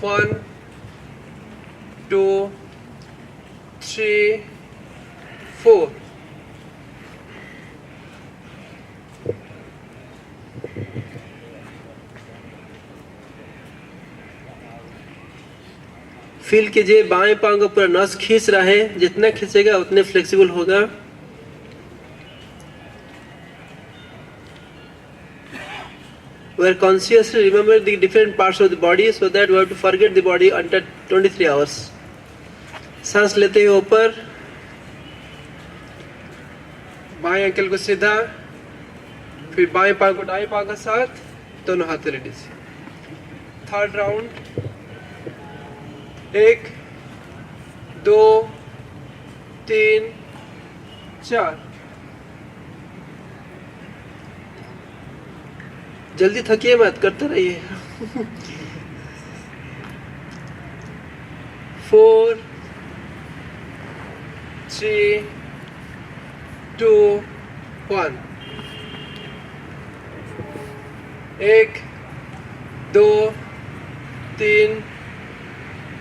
1 2 3 4। Feel कीजिए बाएं पांव का पूरा नस खींच रहा है, जितना खींचेगा उतने फ्लेक्सिबल होगा। We are consciously remember the different parts of the body so that we have to forget the body until 23 hours. सांस लेते हुए ऊपर, बाएं अंकल को सीधा, फिर बाएं पांव को दाएं पांव के साथ, दोनों हाथ रिलीज। Third round, 1 2 3 4। जल्दी थकिए मत, करते रहिए। 4 3 2 1। 1 2 3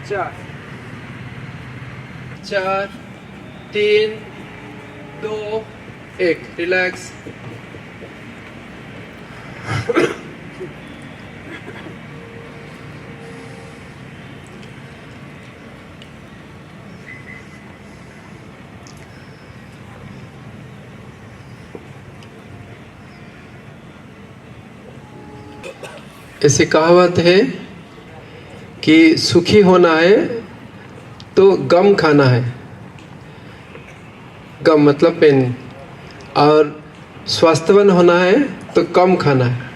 4 4 3 2 1। रिलैक्स। ऐसी कहावत है कि सुखी होना है तो गम खाना है। गम मतलब पेन। और स्वास्थ्यवान होना है तो कम खाना है।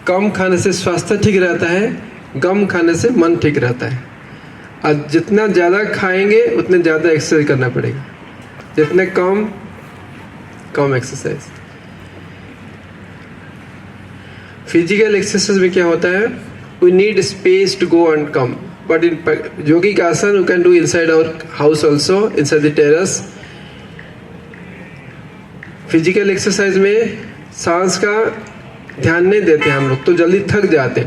कम खाने से स्वास्थ्य ठीक रहता है, गम खाने से मन ठीक रहता है। और जितना ज़्यादा खाएंगे उतने ज़्यादा एक्सरसाइज करना पड़ेगा, जितने कम एक्सरसाइज। फिजिकल एक्सरसाइज में क्या होता है, we need space to go and come, but in yogic asana we can do inside our house also, inside the terrace. Physical exercise में सांस का ध्यान नहीं देते हम लोग, तो जल्दी थक जाते।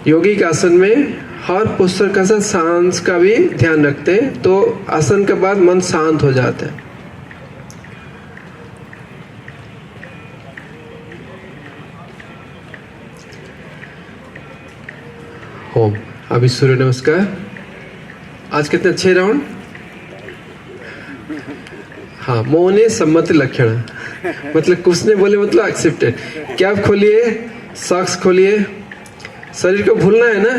योगिक आसन में हर पोस्चर का साथ सांस का भी ध्यान रखते हैं, तो आसन के बाद मन शांत हो जाता है। ओम। अभी सूर्य नमस्कार। आज कितने 6 राउंड। हाँ, मौने सम्मति लक्षण, मतलब कुछ नहीं बोले मतलब एक्सेप्टेड। कैप खोलिए, सॉक्स खोलिए। शरीर को भूलना है ना,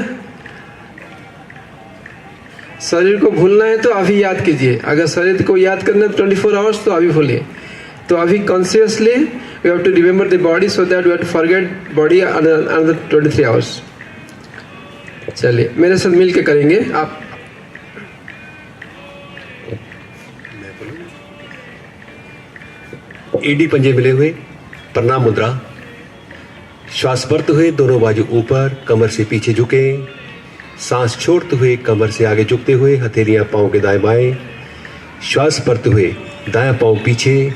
शरीर को भूलना है तो अभी याद कीजिए। अगर शरीर को याद करना है 24 आवर्स तो अभी भूलिए। तो अभी consciously we have to remember the body so that we have to forget body another 23 hours. चलिए मेरे साथ मिल के करेंगे आप। एडी पंजे मिले हुए, प्रणाम मुद्रा। श्वास भरते हुए दोनों बाजू ऊपर, कमर से पीछे झुके। सांस छोड़ते हुए कमर से आगे झुकते हुए हथेलियां पांव के दाएं बाएं। श्वास भरते हुए दायां पांव पीछे।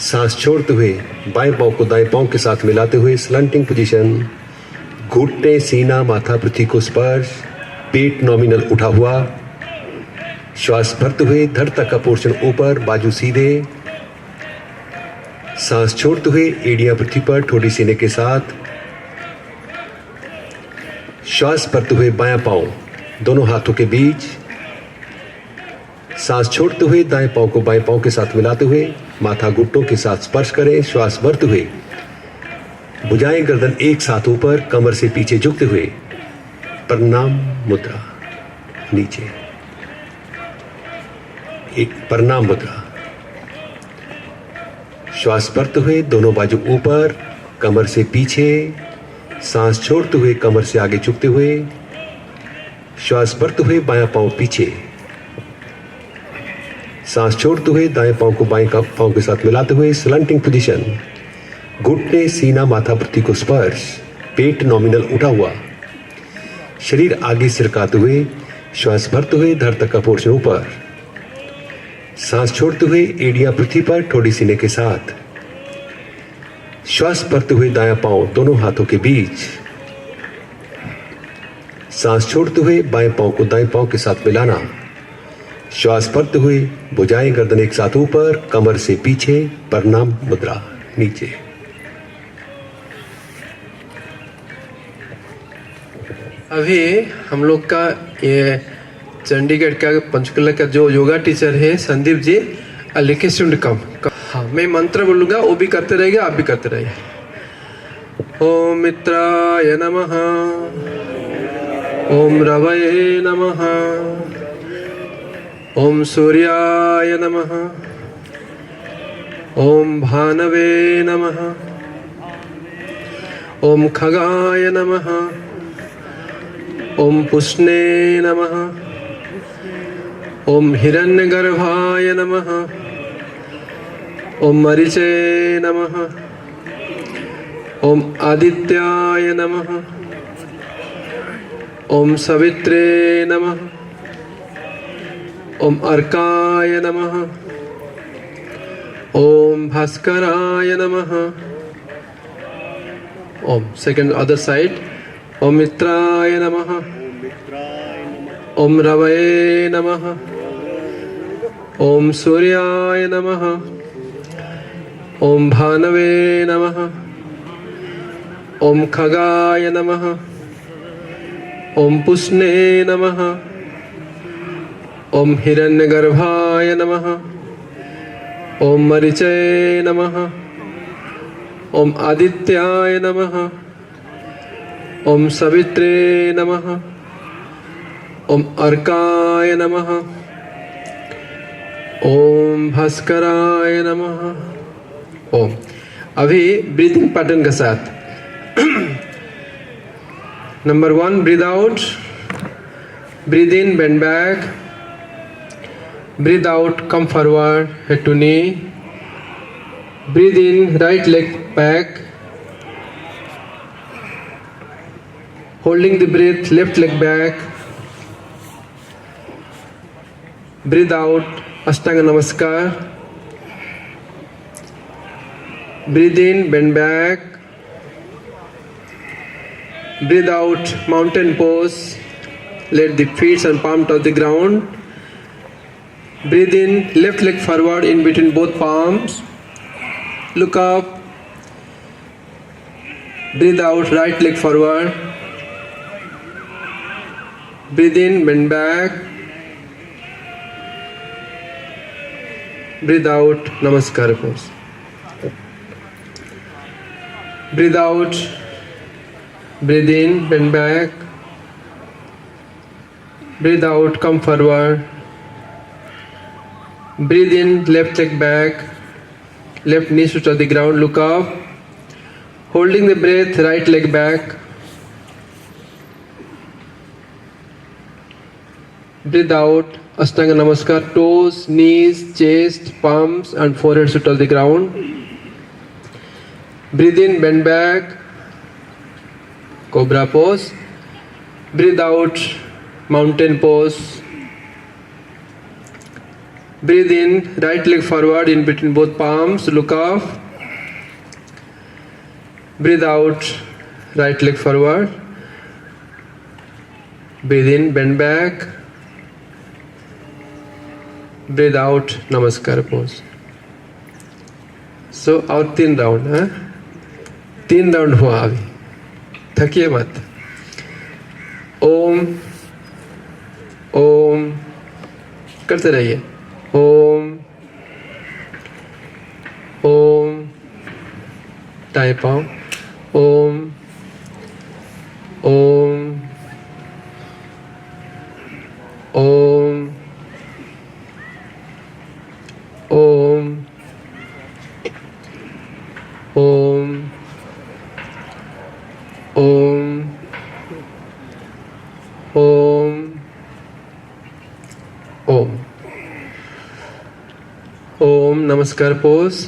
सांस छोड़ते हुए बाएं पांव को दाएं पांव के साथ मिलाते हुए स्लंटिंग पोजीशन। घुटने, सीना, माथा पृथ्वी को स्पर्श। पेट नॉमिनल उठा हुआ। श्वास भरते हुए धड़ तक का पोर्शन ऊपर, बाजू सीधे। सांस छोड़ते हुए एड़ियां पृथ्वी पर, ठोड़ी सीने के साथ। श्वास भरते हुए बायां पांव दोनों हाथों के बीच। सांस छोड़ते हुए दाएं पांव को बाएं पांव के साथ मिलाते हुए माथा घुटनों के साथ स्पर्श करें। श्वास भरते हुए भुजाएं गर्दन एक साथ ऊपर, कमर से पीछे झुकते हुए प्रणाम मुद्रा। नीचे एक प्रणाम मुद्रा। श्वास भरते हुए दोनों बाजू ऊपर, कमर से पीछे। सांस छोड़ते हुए कमर से आगे झुकते हुए। श्वास भरते हुए बायां पांव पीछे। सांस छोड़ते हुए दाएं पांव को बाएं पांव के साथ मिलाते हुए स्लंटिंग पोजीशन। घुटने, सीना, माथा पृथ्वी को स्पर्श। पेट नॉमिनल उठा हुआ। शरीर आगे सिरकाते हुए श्वास भरते हुए धड़ तक का पोर्शन ऊपर। सांस छोड़ते हुए एड़ियां पृथ्वी पर, ठोड़ी सीने के साथ। श्वास भरते हुए दायां पांव दोनों हाथों के बीच, सांस छोड़ते हुए बाएं पांव को दाएं पांव के साथ मिलाना। श्वास भरते हुए भुजाएं गर्दन एक साथ ऊपर, कमर से पीछे, प्रणाम मुद्रा नीचे। अभी हम लोग का ये चंडीगढ़ का पंचकुला का जो योगा टीचर है Sandeep ji, request to come. हाँ, मैं मंत्र बोलूँगा, वो भी करते रहेगा, आप भी करते रहिए। ओम मित्राय नमः, ओम रवये नमः, ओम सूर्याय नमः, ओम भानवे नमः, ओम खगाय नमः, ओम पुष्णे नमः, ओम हिरण्यगर्भाय नमः, ओम मरीचे नमः, ओम आदित्याय नमः, ओम सवित्रे नमः, ओम अर्काय नमः, ओम भास्कराय नमः। ओम सेकंड अदर साइड। ओम मित्राय नमः, ओम रवये नमः, ओम सूर्याय नमः, ओम भानवे नमः, ओम खगाय नमः, ओम पुष्णे नमः, ओम हिरण्यगर्भाय नमः, ओम मरीचे नमः, ओम आदित्याय नमः, ओम सवित्रे नमः, ओम अर्काय नमः, ओम भास्कराय नमः। ओम। अभी ब्रीदिंग पैटर्न के साथ number 1, breathe out, breathe in, bend back, breathe out, come forward, head to knee, breathe in, right leg back, holding the breath, left leg back, breathe out, Ashtanga Namaskar, breathe in, bend back, breathe out, mountain pose, let the feet and palm touch the ground, breathe in, left leg forward in between both palms, look up, breathe out, right leg forward, breathe in, bend back, breathe out, Namaskar pose. Breathe out, breathe in, bend back, breathe out, come forward, breathe in, left leg back, left knee to touch the ground, look up, holding the breath, right leg back, breathe out, Ashtanga Namaskar, toes, knees, chest, palms and forehead to touch the ground. Breathe in, bend back, Cobra pose. Breathe out, mountain pose. Breathe in, right leg forward in between both palms, look up. Breathe out, right leg forward. Breathe in, bend back. Breathe out, Namaskar pose. So और 3 round है, 3 round हुआ अभी, थकिए मत। ओम ओम करते रहिए। ओम ओम, दाएं पाँव, ओम Om Om Om Om Om Om Om Om. Namaskar pose.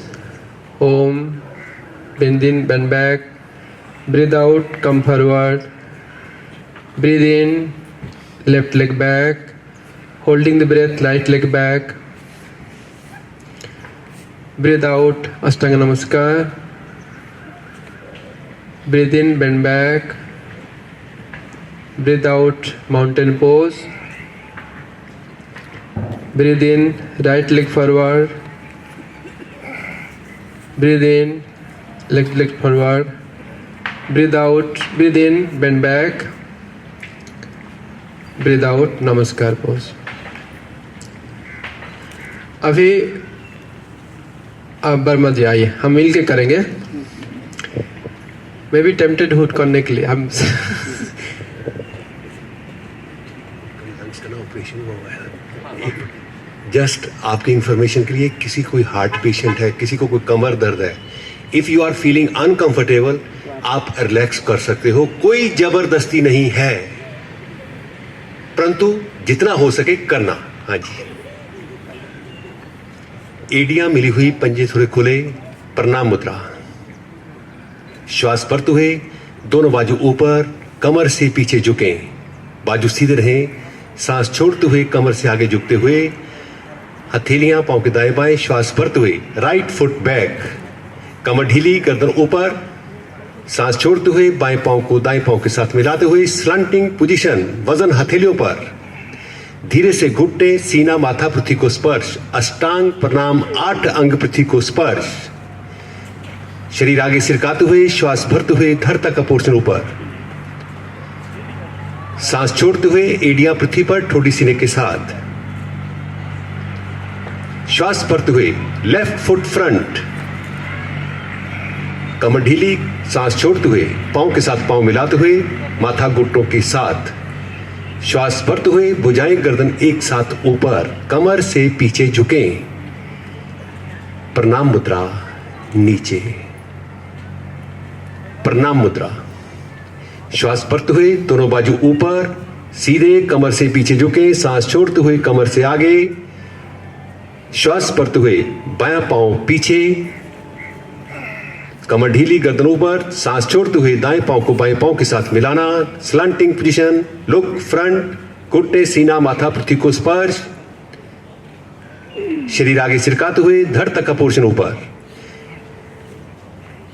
Om, bend in, bend back, breathe out, come forward, breathe in, left leg back, holding the breath, right leg back, breathe out, Ashtanga Namaskar, Breathe in, bend back. Breathe out, mountain pose. Breathe in, right leg forward. Breathe in, left leg forward. Breathe out, breathe in, bend back. Breathe out, namaskar pose. अभी आप Burma जी आइए, हम मिल के करेंगे. मैं भी tempted हूँ करने के लिए. हम ऑपरेशन हुआ है. जस्ट आपकी इंफॉर्मेशन के लिए, किसी कोई हार्ट पेशेंट है, किसी को कोई कमर दर्द है, if you are feeling uncomfortable, आप रिलैक्स कर सकते हो. कोई जबरदस्ती नहीं है, परंतु जितना हो सके करना. हाँ जी. एड़ियां मिली हुई, पंजे थोड़े खुले, प्रणाम मुद्रा. श्वास भरते हुए दोनों बाजू ऊपर, कमर से पीछे झुकें, बाजू सीधे रहें. सांस छोड़ते हुए कमर से आगे झुकते हुए, हथेलियां पांव के दाएं बाएं. श्वास भरते हुए राइट फुट बैक, कमर ढीली, गर्दन ऊपर. सांस छोड़ते हुए बाएं पांव को दाएं पांव के साथ मिलाते हुए स्लंटिंग पोजीशन, वजन हथेलियों पर. धीरे से घुटने, सीना, माथा पृथ्वी को स्पर्श. अष्टांग प्रणाम, 8 अंग पृथ्वी को स्पर्श. शरीर आगे सिरकाते हुए, श्वास भरते हुए धरता का पोर्शन ऊपर. सांस छोड़ते हुए एड़ियां पृथ्वी पर, ठोड़ी सीने के साथ. श्वास भरते हुए लेफ्ट फुट फ्रंट, कमर ढीली. सांस छोड़ते हुए पांव के साथ पांव मिलाते हुए, माथा घुटनों के साथ. श्वास भरते हुए भुजाएं गर्दन एक साथ ऊपर, कमर से पीछे झुकें. प्रणाम मुद्रा, नीचे. प्रणाम मुद्रा. श्वास भरते हुए दोनों बाजू ऊपर, सीधे, कमर से पीछे झुकें. सांस छोड़ते हुए कमर से आगे. श्वास भरते हुए बायां पांव पीछे, कमर ढीली, गर्दन ऊपर. सांस छोड़ते हुए दाएं पांव को बाएं पांव के साथ मिलाना. स्लंटिंग पोजीशन, लुक फ्रंट, घुटने, सीना, माथा पृथ्वी को स्पर्श. शरीर आगे सिरकाते हुए धड़ तक का पोर्शन ऊपर.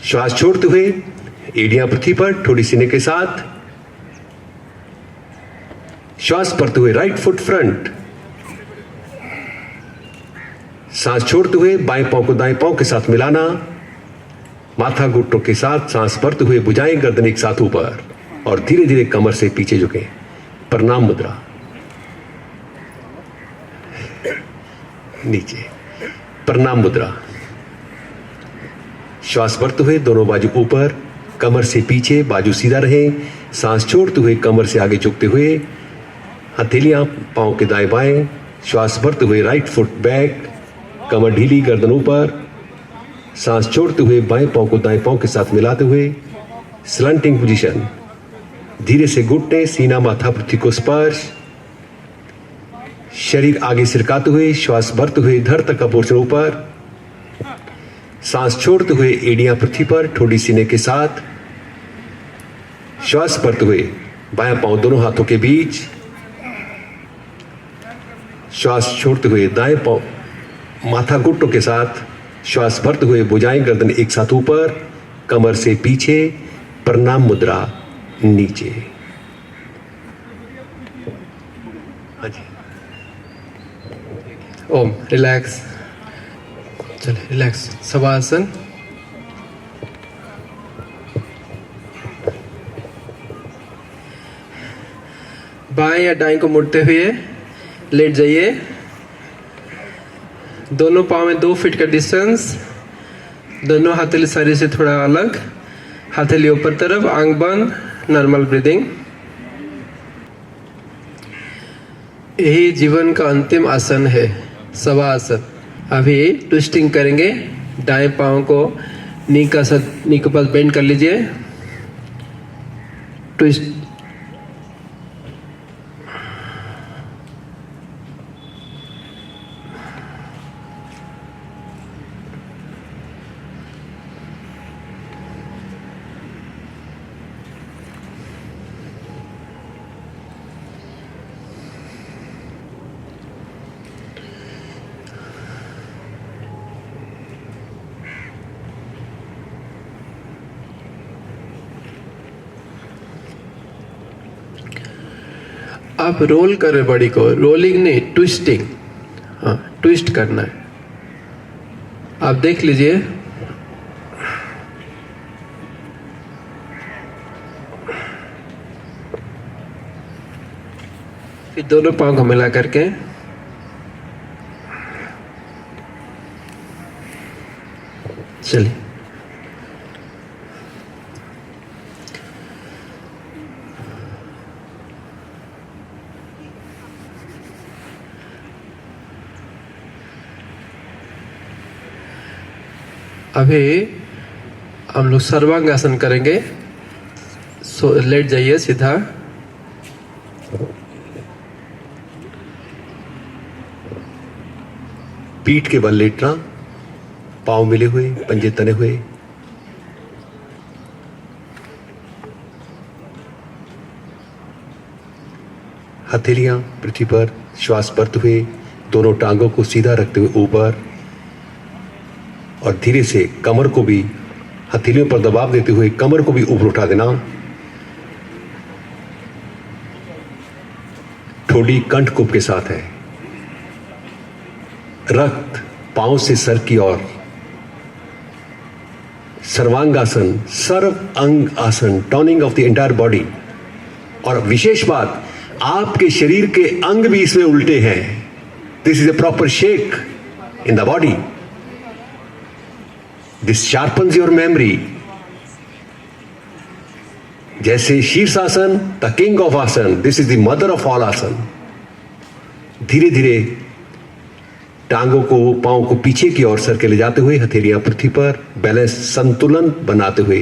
श्वास छोड़ते हुए एड़ियां पृथ्वी पर, ठोड़ी सीने के साथ. श्वास भरते हुए राइट फुट फ्रंट. सांस छोड़ते हुए बाएं पांव को दाएं पांव के साथ मिलाना. माथा घुटनों के साथ. सांस भरते हुए भुजाएं गर्दन एक साथ ऊपर और धीरे धीरे कमर से पीछे झुकें. प्रणाम मुद्रा, नीचे. प्रणाम मुद्रा. श्वास भरते हुए दोनों बाजू ऊपर, कमर से पीछे, बाजू सीधा रहे. सांस छोड़ते हुए कमर से आगे झुकते हुए, हथेलियां पांव के दाएं बाएं. श्वास भरते हुए राइट फुट बैक, कमर ढीली, गर्दन ऊपर. सांस छोड़ते हुए बाएं पांव को दाएं पांव के साथ मिलाते हुए स्लंटिंग पोजीशन. धीरे से घुटने, सीना, माथा पृथ्वी को स्पर्श. शरीर आगे सिरकाते हुए, श्वास भरते हुए धड़ तक का पोर्शन ऊपर. सांस छोड़ते हुए एड़ियां पृथ्वी पर, ठोड़ी सीने के साथ. श्वास भरते हुए बायां पांव दोनों हाथों के बीच. श्वास छोड़ते हुए दाएं पांव माथा घुटनों के साथ. श्वास भरते हुए भुजाएं गर्दन एक साथ ऊपर, कमर से पीछे. प्रणाम मुद्रा, नीचे. हाँ जी. ओम. रिलैक्स. चले रिलैक्स. शवासन. बाएं या दाएं को मुड़ते हुए लेट जाइए. दोनों पाँव में 2 फीट का डिस्टेंस. दोनों हथेली शरीर से थोड़ा अलग. हथेली ऊपर तरफ, आंख बंद, नॉर्मल ब्रीदिंग. यही जीवन का अंतिम आसन है, शवासन. अभी ट्विस्टिंग करेंगे. दाएं पाँव को नी के पास बेंड कर लीजिए. ट्विस्ट. आप रोल कर रहे बॉडी को, रोलिंग नहीं, ट्विस्टिंग। हाँ, ट्विस्ट करना है। आप देख लीजिए, फिर दोनों पांव को मिला करके चलिए। अभी हम लोग सर्वांग आसन करेंगे। सो लेट जाइए सीधा। पीठ के बल लेटना, पांव मिले हुए, पंजे तने हुए। हथेलियां पृथ्वी पर, श्वास भरते हुए दोनों टांगों को सीधा रखते हुए ऊपर, और धीरे से कमर को भी हथेलियों पर दबाव देते हुए कमर को भी ऊपर उठा देना। ठोडी कंठकुप के साथ है। रक्त पांव से सर की ओर। सर्वांगासन, सर्व अंग आसन, turning of the entire body. और विशेष बात, आपके शरीर के अंग भी इसमें उल्टे हैं। This is a proper shake in the body. This sharpens your memory. जैसे शीर्षासन, द किंग ऑफ आसन, this is the mother of all आसन। धीरे धीरे टांगों को, पांव को पीछे की ओर सर के ले जाते हुए, हथेलियां पृथ्वी पर, बैलेंस, संतुलन बनाते हुए,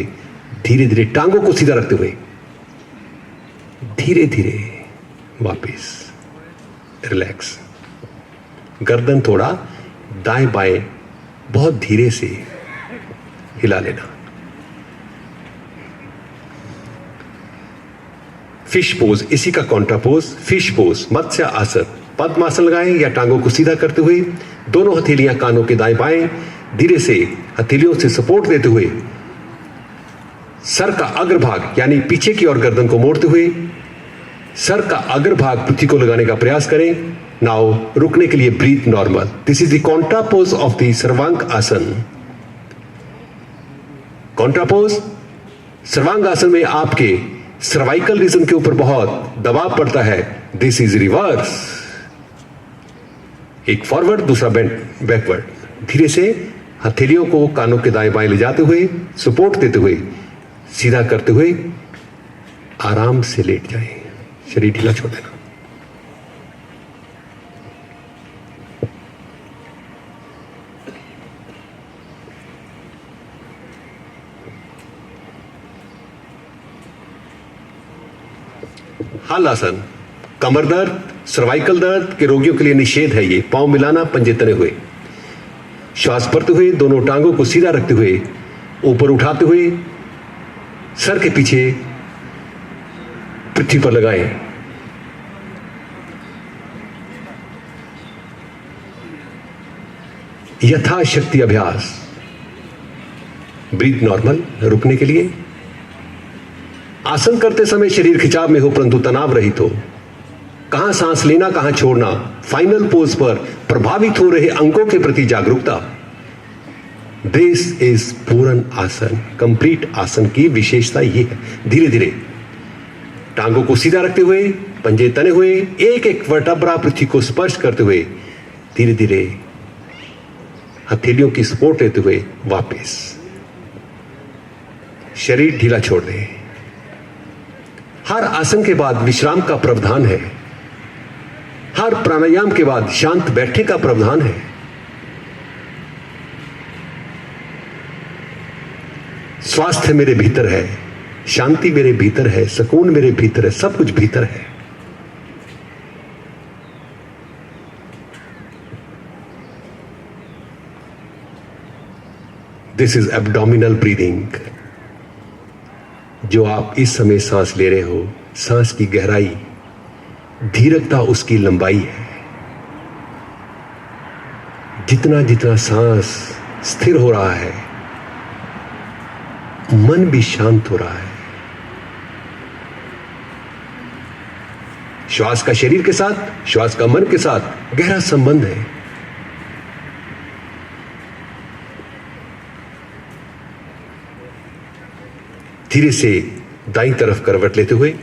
धीरे धीरे टांगों को सीधा रखते हुए धीरे धीरे वापस रिलैक्स। गर्दन थोड़ा दाएं बाएं बहुत धीरे से हिला लेना। फिश पोज, इसी का कॉन्ट्रा पोज, फिश पोज, मत्स्य आसन। पद्मासन लगाएं या टांगों को सीधा करते हुए, दोनों हथेलियां कानों के दाएं बाएं, धीरे से हथेलियों से सपोर्ट देते हुए सर का अग्रभाग यानी पीछे की ओर गर्दन को मोड़ते हुए सर का अग्रभाग पृथ्वी को लगाने का प्रयास करें। नाउ रुकने के लिए breathe normal. This is the contra pose of the sarvang asana. Contra pose सर्वांग आसन में आपके सर्वाइकल रीजन के ऊपर बहुत दबाव पड़ता है। This is reverse. एक फॉरवर्ड, दूसरा बैकवर्ड। धीरे से हथेलियों को कानों के दाएं बाएं ले जाते हुए, सपोर्ट देते हुए, सीधा करते हुए आराम से लेट जाएं। शरीर ढीला छोड़ देना। हल आसन, कमर दर्द, सर्वाइकल दर्द के रोगियों के लिए निषेध है। ये पांव मिलाना, पंजे तने हुए, श्वास भरते हुए, दोनों टांगों को सीधा रखते हुए, ऊपर उठाते हुए, सर के पीछे पृथ्वी पर लगाएं। यथाशक्ति अभ्यास। Breathe normal. रुकने के लिए आसन करते समय शरीर खिंचाव में हो परंतु तनाव रहित हो। कहां सांस लेना, कहां छोड़ना, फाइनल पोज पर प्रभावित हो रहे अंगों के प्रति जागरूकता। दिस इज पूर्ण आसन। कंप्लीट आसन की विशेषता यह है। धीरे धीरे टांगों को सीधा रखते हुए, पंजे तने हुए, एक एक वर्टेब्रा पृथ्वी को स्पर्श करते हुए, धीरे धीरे हथेलियों की सपोर्ट लेते हुए वापस शरीर ढीला छोड़ दें। हर आसन के बाद विश्राम का प्रावधान है। हर प्राणायाम के बाद शांत बैठने का प्रावधान है। स्वास्थ्य मेरे भीतर है, शांति मेरे भीतर है, सुकून मेरे भीतर है, सब कुछ भीतर है। This is abdominal breathing. जो आप इस समय सांस ले रहे हो, सांस की गहराई, धीरजता उसकी लंबाई है। जितना जितना सांस स्थिर हो रहा है, मन भी शांत हो रहा है। श्वास का शरीर के साथ, श्वास का मन के साथ गहरा संबंध है। धीरे से दाईं तरफ करवट लेते हुए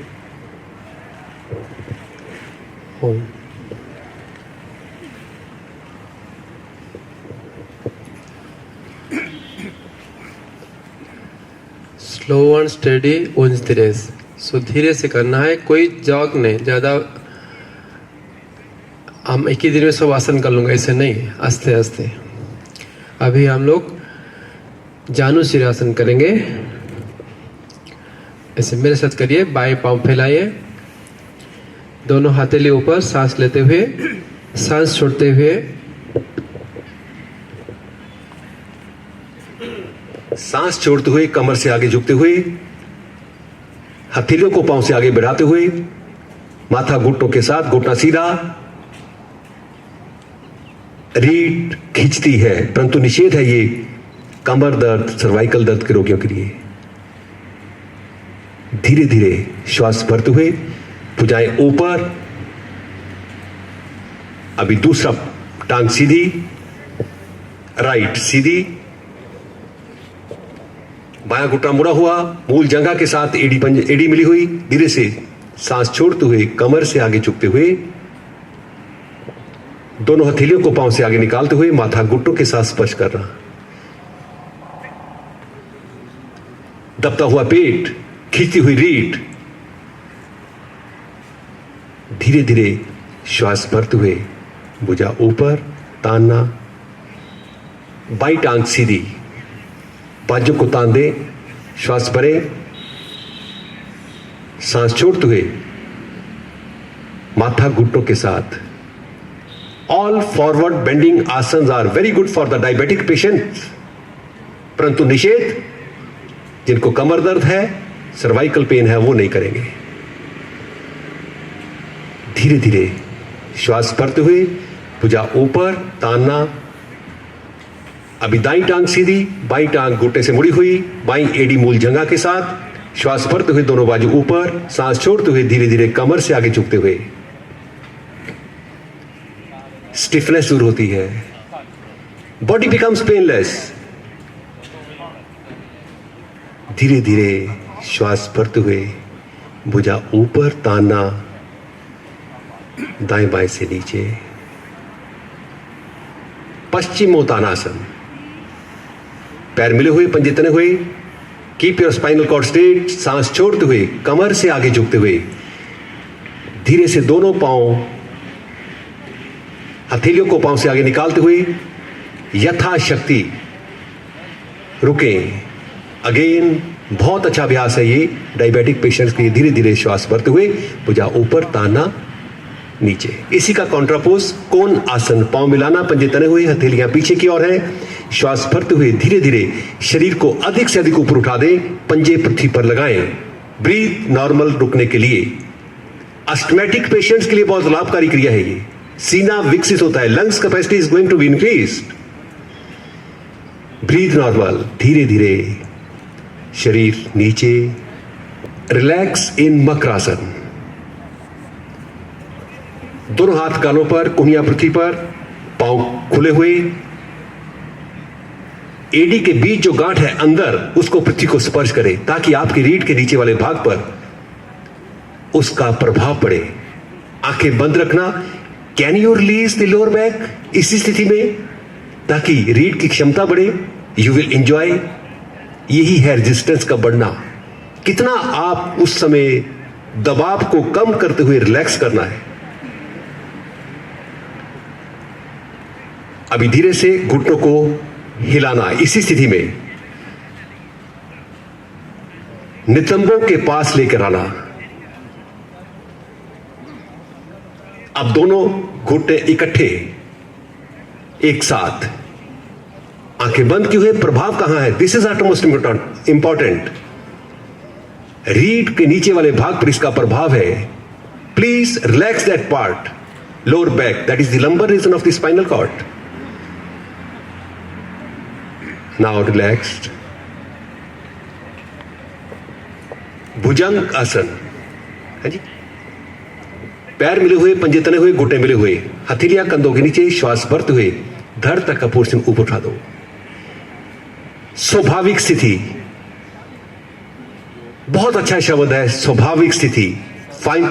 slow and steady wins the race. So धीरे से करना है, कोई जॉग नहीं, ज़्यादा हम एक ही दिन में सब आसन कर लूँगा ऐसे नहीं, आस्ते आस्ते। अभी हम लोग जानु सिरासन करेंगे। ऐसे मेरे साथ करिए, बाएं पाँव फैलाइए, दोनों हथेली ऊपर, सांस लेते हुए, सांस छोड़ते हुए, सांस छोड़ते हुए कमर से आगे झुकते हुए, हथेलियों को पांव से आगे बढ़ाते हुए, माथा घुटनों के साथ, घुटना सीधा। रीढ़ खींचती है परंतु निषेध है ये कमर दर्द, सर्वाइकल दर्द के रोगियों के लिए। धीरे धीरे श्वास भरते हुए भुजाएं ऊपर। अभी दूसरा टांग सीधी, राइट सीधी, बायां घुटना मुड़ा हुआ, मूल जंघा के साथ एड़ी मिली हुई। धीरे से सांस छोड़ते हुए कमर से आगे झुकते हुए, दोनों हथेलियों को पांव से आगे निकालते हुए, माथा घुटनों के साथ स्पर्श कर रहा। दबता हुआ पेट, खींचती हुई रीढ़। धीरे धीरे श्वास भरते हुए भुजा ऊपर, तानना, बाई टांग सीधी, बाजू को तान दे, श्वास भरे, सांस छोड़ते हुए माथा घुटनों के साथ। All forward bending asana are very good for the diabetic patient, परंतु निषेध जिनको कमर दर्द है, सर्वाइकल पेन है, वो नहीं करेंगे। धीरे धीरे श्वास भरते हुए भुजा ऊपर, तानना। अभी दाईं टांग सीधी, बाईं टांग घुटने से मुड़ी हुई, बाईं एड़ी मूल जंघा के साथ। श्वास भरते हुए दोनों बाजू ऊपर, सांस छोड़ते हुए धीरे धीरे कमर से आगे झुकते हुए। स्टिफनेस दूर होती है, बॉडी बिकम्स पेनलेस। धीरे धीरे श्वास भरते हुए भुजा ऊपर, तानना, दाएं बाएं से नीचे। पश्चिमोत्तानासन, पैर मिले हुए, पंजे तने हुए। Keep your spinal cord straight. सांस छोड़ते हुए कमर से आगे झुकते हुए धीरे से दोनों पांव, हथेलियों को पांव से आगे निकालते हुए यथाशक्ति रुकें। अगेन बहुत अच्छा अभ्यास है ये डायबिटिक पेशेंट्स के लिए। धीरे धीरे श्वास भरते हुए भुजा ऊपर, ताना नीचे। इसी का कॉन्ट्रापोज कोन आसन, पांव मिलाना, पंजे तने हुए, हथेलियां पीछे की ओर है। श्वास भरते हुए धीरे धीरे शरीर को अधिक से अधिक ऊपर उठा दें, पंजे पृथ्वी पर लगाएं। ब्रीथ नॉर्मल रुकने के लिए। अस्थमैटिक पेशेंट्स के लिए बहुत लाभकारी क्रिया है ये। सीना विकसित होता है, lungs capacity is going to be increased. Breathe normal, धीरे धीरे शरीर नीचे। Relax in makarasana. दोनों हाथ गालों पर, कुनिया पृथ्वी पर, पांव खुले हुए। एडी के बीच जो गांठ है अंदर, उसको पृथ्वी को स्पर्श करें ताकि आपकी रीढ़ के नीचे वाले भाग पर उसका प्रभाव पड़े। आंखें बंद रखना। Can you release the lower back इसी स्थिति में, ताकि रीढ़ की क्षमता बढ़े। You will enjoy. यही है रेजिस्टेंस का बढ़ना। कितना आप उस समय दबाव को कम करते हुए रिलैक्स करना है। अभी धीरे से घुटनों को हिलाना। इसी स्थिति में नितंबों के पास लेकर आना। अब दोनों घुटने इकट्ठे एक साथ, आंखें बंद किए हुए। प्रभाव कहां है? This is most important. रीढ़ के नीचे वाले भाग पर इसका प्रभाव है। Please relax that part, lower back, that is the lumbar region of the spinal cord. Now relaxed. Bhujangasana. हाँ जी, पैर मिले हुए, पंजे तने हुए, घुटने मिले हुए, हथेलियां कंधों के नीचे, श्वास भरते हुए धड़ तक का पोर्शन ऊपर उठा दो। स्वाभाविक स्थिति, बहुत अच्छा शब्द है स्वाभाविक स्थिति। फाइन,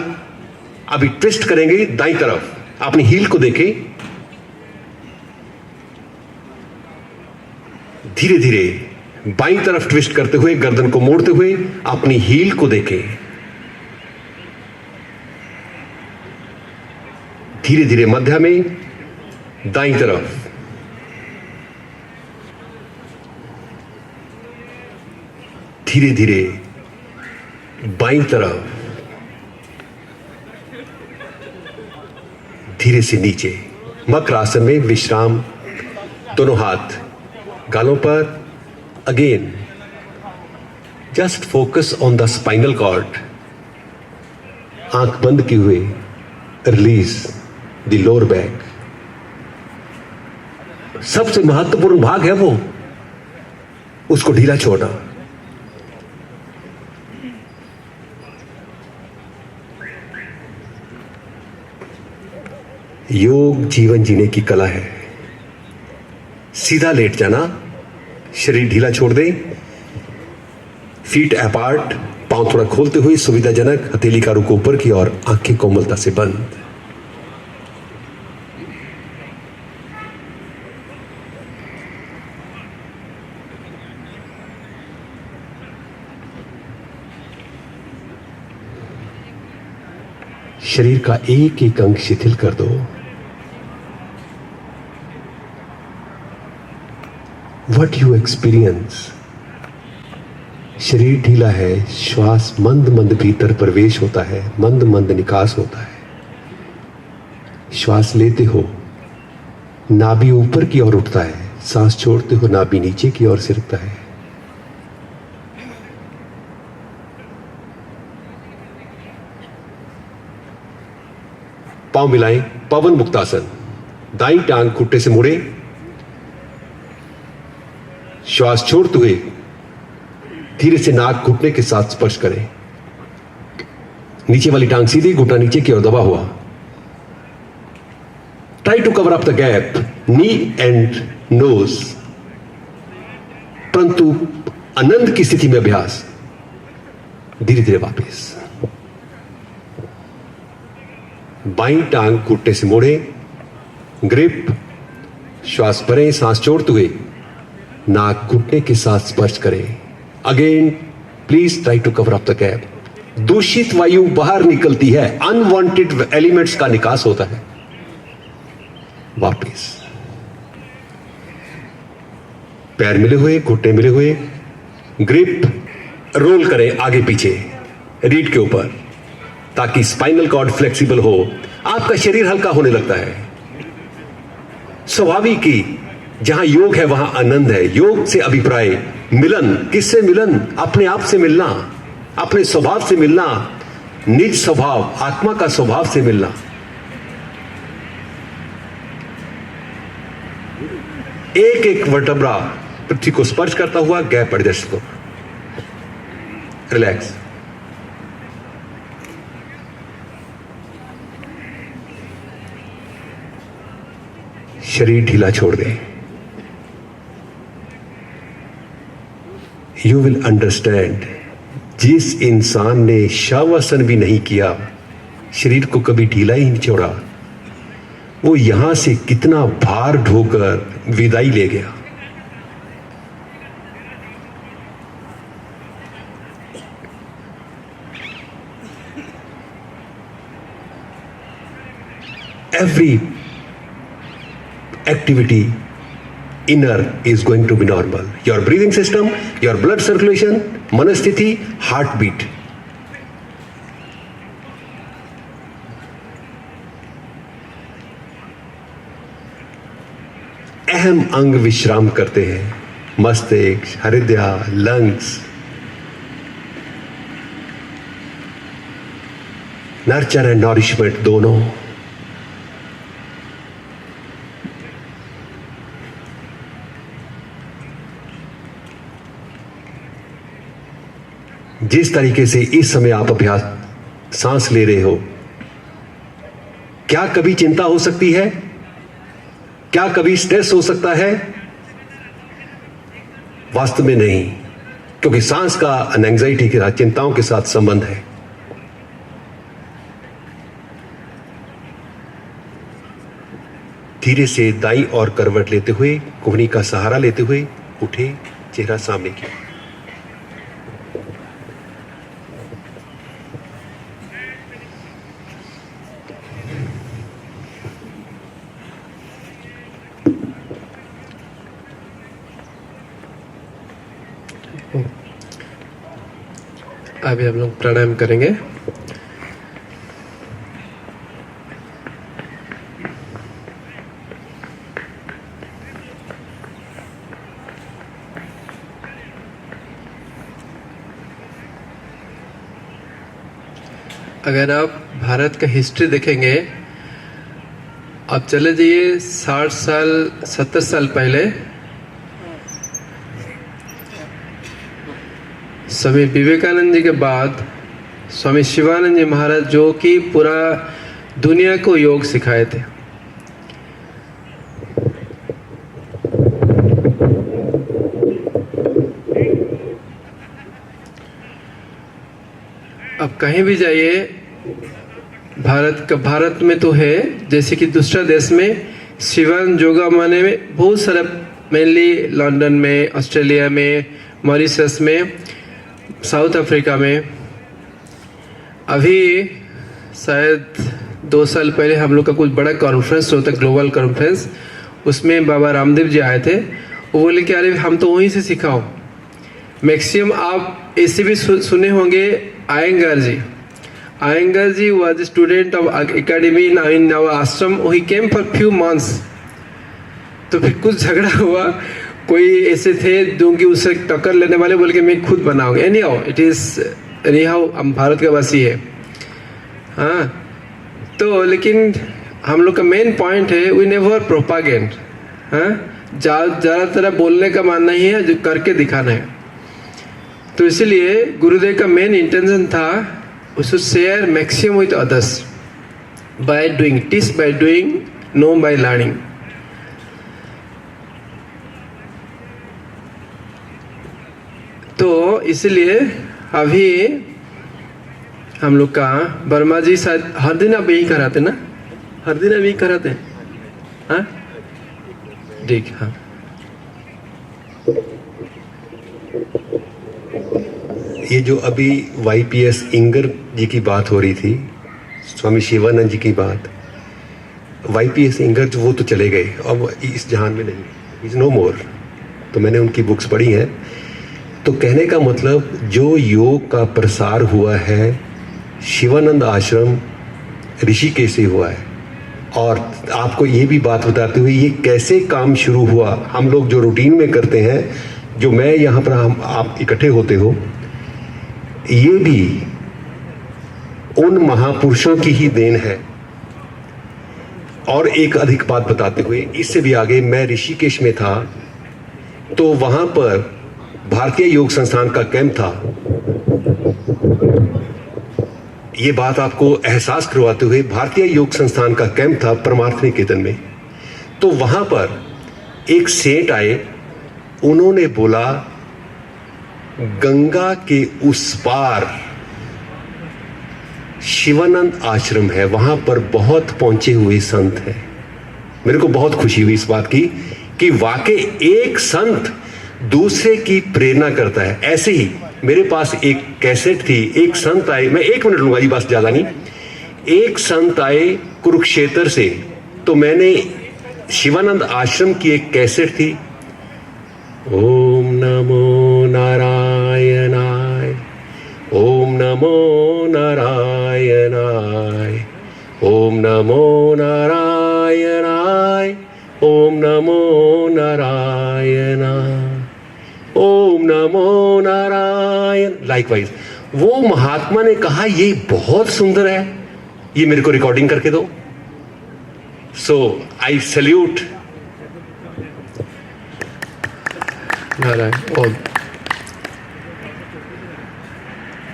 अभी ट्विस्ट करेंगे दाईं तरफ, अपनी हील को देखें, धीरे धीरे बाईं तरफ ट्विस्ट करते हुए, गर्दन को मोड़ते हुए अपनी हील को देखें, धीरे धीरे मध्य में, दाईं तरफ, धीरे धीरे बाईं तरफ, धीरे से नीचे। मकर आसन में विश्राम, दोनों हाथ गालों पर। Again just focus on the spinal cord. आंख बंद किए हुए रिलीज द लोअर बैक। सबसे महत्वपूर्ण भाग है वो, उसको ढीला छोड़ना। योग जीवन जीने की कला है। सीधा लेट जाना, शरीर ढीला छोड़ दें, फीट अपार्ट, पांव थोड़ा खोलते हुए सुविधाजनक, हथेली का रुख ऊपर की ओर, आंखें कोमलता से बंद। शरीर का एक एक अंग शिथिल कर दो। What you experience, शरीर ढीला है, श्वास मंद मंद भीतर प्रवेश होता है, मंद मंद निकास होता है। श्वास लेते हो, नाभि ऊपर की ओर उठता है, सांस छोड़ते हो, नाभि नीचे की ओर सिरकता है। पांव मिलाएं, पवन मुक्तासन। दाईं टांग घुटने से मुड़े, श्वास छोड़ते हुए धीरे से नाक घुटने के साथ स्पर्श करें। नीचे वाली टांग सीधी, घुटना नीचे की ओर दबा हुआ। Try to cover up the gap, knee and nose. परंतु आनंद की स्थिति में अभ्यास। धीरे धीरे वापस। बाईं टांग घुटने से मोड़े, ग्रिप, श्वास भरें, सांस छोड़ते हुए नाक घुटने के साथ स्पर्श करें। Again please try to cover up the gap. दूषित वायु बाहर निकलती है, अनवांटेड एलिमेंट्स का निकास होता है। वापस पैर मिले हुए, घुटने मिले हुए, ग्रिप, रोल करें आगे पीछे रीढ़ के ऊपर, ताकि स्पाइनल कॉर्ड फ्लेक्सिबल हो, आपका शरीर हल्का होने लगता है। स्वाभाविक ही जहां योग है वहां आनंद है। योग से अभिप्राय मिलन, किससे मिलन? अपने आप से मिलना, अपने स्वभाव से मिलना, निज स्वभाव, आत्मा का स्वभाव से मिलना। एक एक वर्टेब्रा पृथ्वी को स्पर्श करता हुआ गैप एडजस्ट करो। रिलैक्स। शरीर ढीला छोड़ दें। यू विल अंडरस्टैंड, जिस इंसान ने शवासन भी नहीं किया, शरीर को कभी ढीला ही नहीं छोड़ा, वो यहां से कितना भार ढोकर विदाई ले गया। Every activity inner is going to be normal. Your breathing system, your blood circulation, मनस्थिति, heartbeat. अहम अंग विश्राम करते हैं, मस्तिष्क, हृदय, लंग्स। नर्चर एंड नॉरिशमेंट दोनों। जिस तरीके से इस समय आप अभ्यास सांस ले रहे हो, क्या कभी चिंता हो सकती है? क्या कभी स्ट्रेस हो सकता है? वास्तव में नहीं, क्योंकि सांस का एंजाइटी के साथ, चिंताओं के साथ संबंध है। धीरे से दाईं ओर करवट लेते हुए, कोहनी का सहारा लेते हुए उठे, चेहरा सामने किया। अभी हम लोग प्राणायाम करेंगे। अगर आप भारत का हिस्ट्री देखेंगे, आप चले जाइए 60 साल 70 साल पहले, स्वामी विवेकानंद जी के बाद स्वामी शिवानंद जी महाराज, जो कि पूरा दुनिया को योग सिखाए थे। अब कहीं भी जाइए, भारत में तो है, जैसे कि दूसरा देश में शिवानंद योगा माने में बहुत सारा, मेनली लंदन में, ऑस्ट्रेलिया में, मॉरिशस में, साउथ अफ्रीका में। अभी शायद 2 साल पहले हम लोग का कुछ बड़ा कॉन्फ्रेंस होता है, ग्लोबल कॉन्फ्रेंस, उसमें बाबा रामदेव जी आए थे। वो बोले कि अरे हम तो वहीं से सीखाओ। मैक्सिमम आप ऐसे भी सुने होंगे, Iyengar ji was a student of academy in our ashram. He came for few months. तो फिर कुछ झगड़ा हुआ, कोई ऐसे थे जो कि उससे टक्कर लेने वाले, बोले कि मैं खुद बनाऊंगा। एनीहाउ इट इज, एनीहाउ हम भारत के वासी है। हाँ, तो लेकिन हम लोग का मेन पॉइंट है, वी नेवर प्रोपागेंड। हाँ, ज़्यादातर बोलने का मानना ही है, जो करके दिखाना है। तो इसलिए गुरुदेव का मेन इंटेंशन था, we should share maximum with others by doing, teach by doing, know by learning. तो इसलिए अभी हम लोग का वर्मा जी शायद हर दिन आप यही कराते ना, हर दिन आप यही कराते हैं। हाँ ठीक, हाँ ये जो अभी YPS इंगर जी की बात हो रही थी, स्वामी शिवानंद जी की बात, YPS इंगर जो वो तो चले गए, अब इस जहान में नहीं, इज नो मोर। तो मैंने उनकी बुक्स पढ़ी हैं। तो कहने का मतलब, जो योग का प्रसार हुआ है शिवानंद आश्रम ऋषिकेश से हुआ है। और आपको ये भी बात बताते हुए, ये कैसे काम शुरू हुआ, हम लोग जो रूटीन में करते हैं, जो मैं यहाँ पर आप इकट्ठे होते हो, ये भी उन महापुरुषों की ही देन है। और एक अधिक बात बताते हुए, इससे भी आगे, मैं ऋषिकेश में था, तो वहां पर भारतीय योग संस्थान का कैंप था। ये बात आपको एहसास करवाते हुए, भारतीय योग संस्थान का कैंप था परमार्थ निकेतन में। तो वहां पर एक सेठ आए, उन्होंने बोला, गंगा के उस पार शिवानंद आश्रम है, वहां पर बहुत पहुंचे हुए संत हैं। मेरे को बहुत खुशी हुई इस बात की कि वाकई एक संत दूसरे की प्रेरणा करता है। ऐसे ही मेरे पास एक कैसेट थी, एक संत आए, मैं 1 मिनट लूंगा जी, बस ज्यादा नहीं। एक संत आए कुरुक्षेत्र से, तो मैंने शिवानंद आश्रम की एक कैसेट थी, ओम नमो नारायणाय, ओम नमो नारायणाय, ओम नमो नारायणाय, ओम नमो नारायणाय, ओम नमो नारायण। लाइकवाइज वो महात्मा ने कहा, ये बहुत सुंदर है, ये मेरे को रिकॉर्डिंग करके दो। सो आई सल्यूट। नारायण।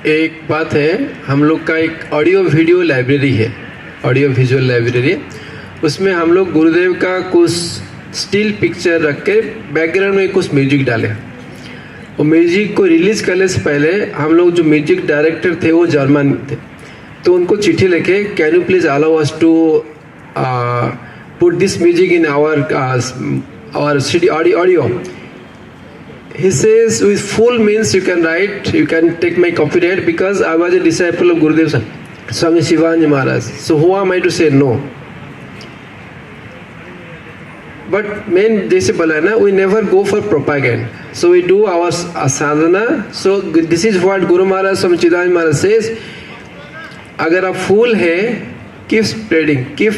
एक बात है, हम लोग का एक ऑडियो वीडियो लाइब्रेरी है, ऑडियो विजुअल लाइब्रेरी, उसमें हम लोग गुरुदेव का कुछ स्टिल पिक्चर रख के बैकग्राउंड में कुछ म्यूजिक डाले। वो म्यूजिक को रिलीज करने से पहले हम लोग जो म्यूजिक डायरेक्टर थे वो जर्मन थे, तो उनको चिट्ठी लिखे, can you please allow us to put this music in our CD audio. He says with full means you can write, you can take my copyright because I was a disciple of Gurudev Swami Shivanand Maharaj. So who am I to say no? But main जैसे बोला है ना, we never go for propaganda. So we do our sadhana. So this is what Guru Maharaj Swami Chidanand Maharaj says. अगर आप फूल है, keep spreading, keep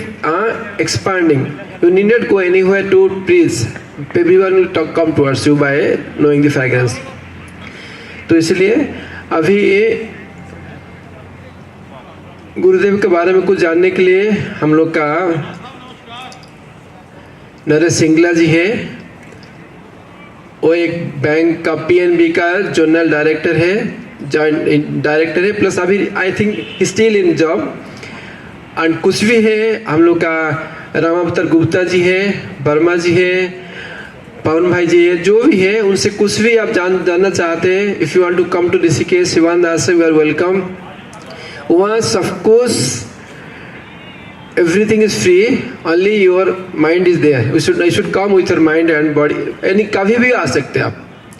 expanding. You need not go anywhere to preach. Everyone will come towards you by knowing the fragrance. तो इसलिए अभी ये गुरुदेव के बारे में कुछ जानने के लिए हम लोग का नरेश सिंगला जी है, वो एक बैंक का PNB का जनरल डायरेक्टर है, जॉइंट डायरेक्टर है, प्लस अभी I think still in job. And कुछ भी है हम लोग का रामावतार गुप्ता जी है, वर्मा जी है, पवन भाई जी है, जो भी है उनसे कुछ भी आप जानना चाहते हैं, if you want to come to Rishikesh Shivanand ashram, you are welcome. वहाँ सब कुछ everything is free, only your mind is there. You should come with your mind and body. यानी कभी भी आ सकते हैं आप,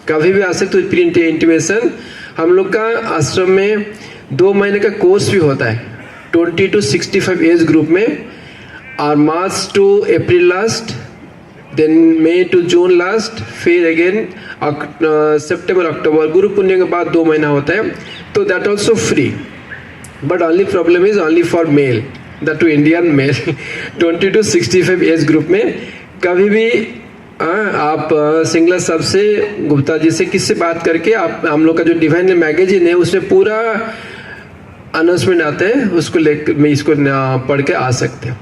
कभी भी आ सकते हो। प्री इंटीमेशन हम लोग का आश्रम में 2 महीने का कोर्स भी होता है 20 to 65 एज ग्रुप में, और March to April last, then May to June last, फिर अगेन सितंबर अक्टूबर, गुरु पुण्य के बाद 2 महीना होता है। तो that also free, but only problem is only for male, that to Indian male 20 to 65 age group में। कभी भी आप सिंगला साहब से, गुप्ता जी से, किससे बात करके आप हम लोग का जो डिवाइन मैगजीन है उसमें पूरा अनाउंसमेंट आते हैं, उसको लेकर मैं इसको पढ़ के आ सकते हैं।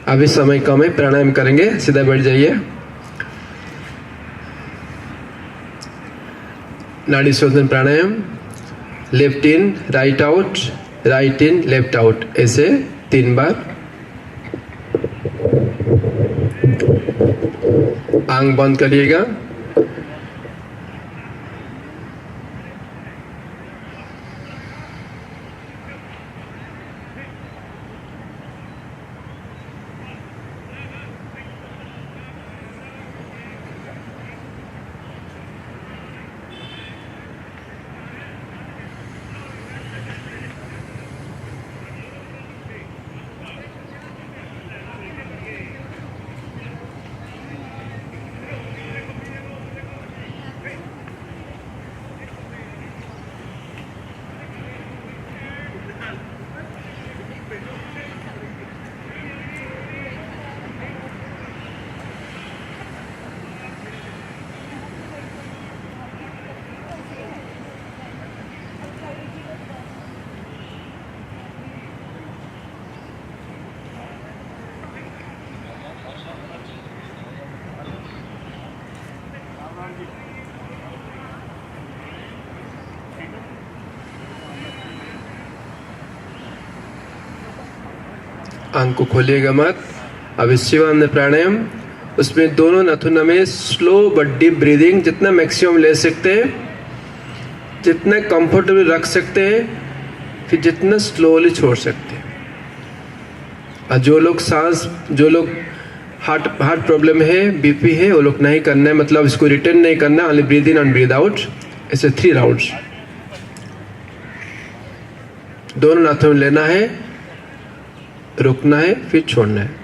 अभी समय कम है, प्राणायाम करेंगे, सीधा बैठ जाइए। Nadi shodhan pranayama, left in right out, right in left out, ऐसे 3 बार। आंख बंद करिएगा। आंख को खोलिएगा मत। अब शिवानंद प्राणायाम, उसमें दोनों नाथुना में स्लो बट डीप ब्रीदिंग, जितना मैक्सिमम ले सकते हैं, जितना कंफर्टेबल रख सकते हैं, फिर जितना स्लोली छोड़ सकते हैं। और जो लोग हार्ट प्रॉब्लम है, BP है, वो लोग नहीं करना है, मतलब इसको रिटर्न नहीं करना, only breathe in and breathe out, ऐसे 3 राउंड्स दोनों नाथों में लेना है, रुकना है, फिर छोड़ना है।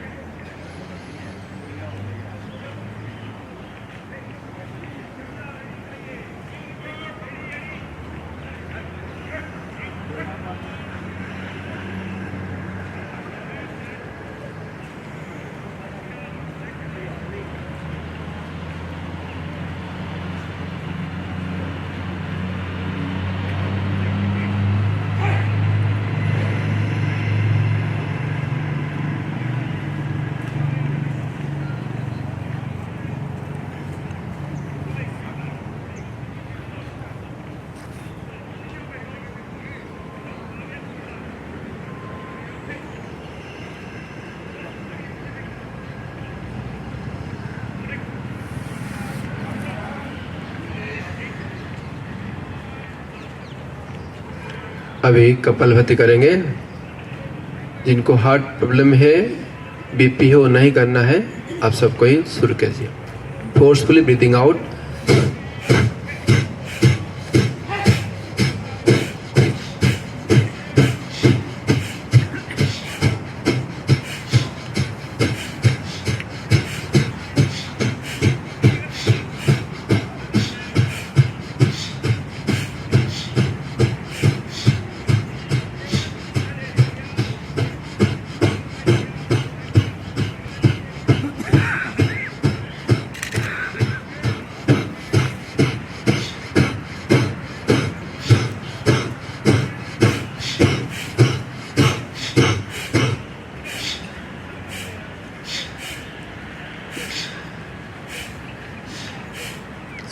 अभी कपालभाति करेंगे। जिनको हार्ट प्रॉब्लम है, बीपी है, वो नहीं करना है। आप सबको ही शुरू कीजिए। Forcefully breathing out.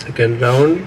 Second round.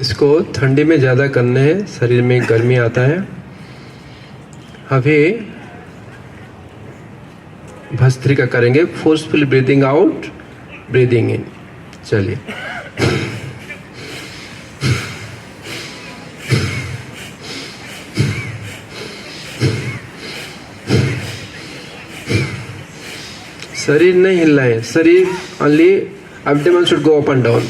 इसको ठंडी में ज़्यादा करना है, शरीर में गर्मी आता है। अभी भस्त्रिका करेंगे। Forceful breathing out, breathing in. चलिए। शरीर नहीं हिलना है, शरीर only abdomen should go up and down.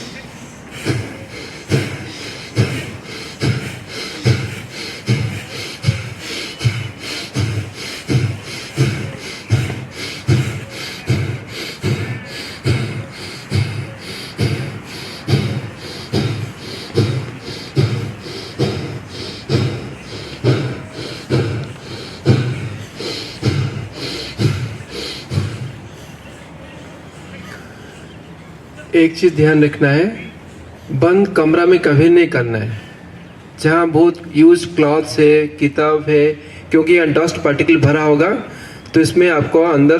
एक चीज ध्यान रखना है, बंद कमरा में कभी नहीं करना है। जहाँ बहुत यूज क्लॉथ्स है, किताब है, क्योंकि यहाँ डस्ट पार्टिकल भरा होगा तो इसमें आपको अंदर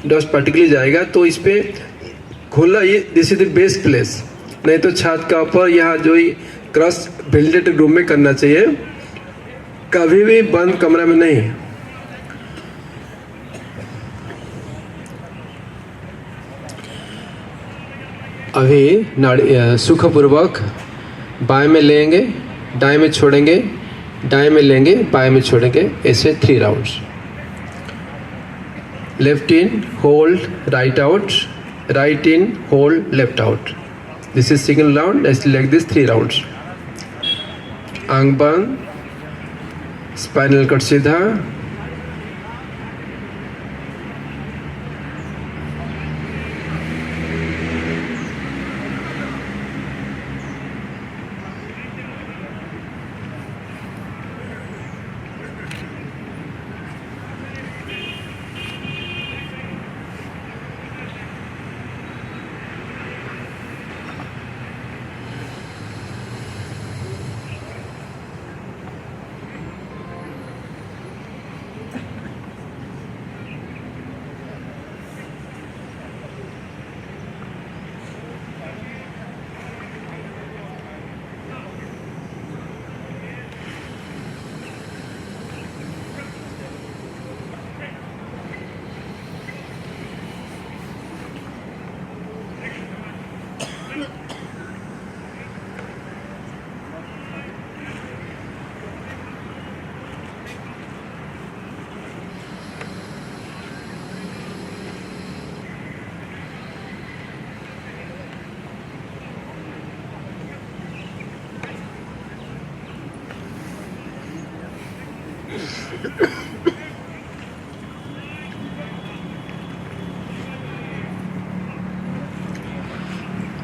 डस्ट पार्टिकल जाएगा। तो इस पे खोला, ये this is the best place. नहीं तो छत का ऊपर यहाँ जो क्रॉस वेंटिलेटेड रूम में करना चाहिए, कभी भी बंद कमरा में नहीं। अभी सुखपूर्वक बाएं में लेंगे, दाएं में छोड़ेंगे, दाएं में लेंगे, बाएं में छोड़ेंगे, ऐसे 3 rounds. Left in, hold, right out, right in, hold, left out. This is single round. ऐसे लाइक दिस 3 राउंड्स। आंख बंद, स्पाइनल कट सीधा।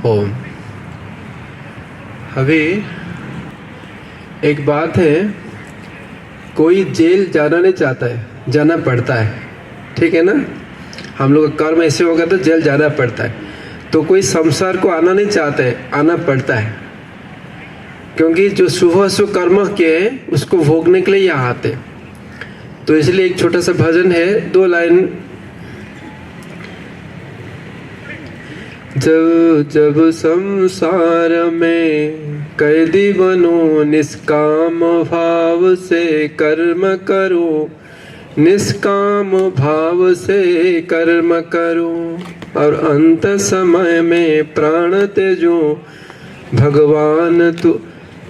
ओम। अभी एक बात है, कोई जेल जाना नहीं चाहता है, जाना पड़ता है, ठीक है ना। हम लोग का कर्म ऐसे होगा तो जेल जाना पड़ता है। तो कोई संसार को आना नहीं चाहता है, आना पड़ता है, क्योंकि जो शुभ अशुभ कर्म किए उसको भोगने के लिए यहाँ आते। तो इसलिए एक छोटा सा भजन है, 2 लाइन। जब जब संसार में कैदी बनो, निष्काम भाव से कर्म करो, निष्काम भाव से कर्म करो, और अंत समय में प्राण तेजो, भगवान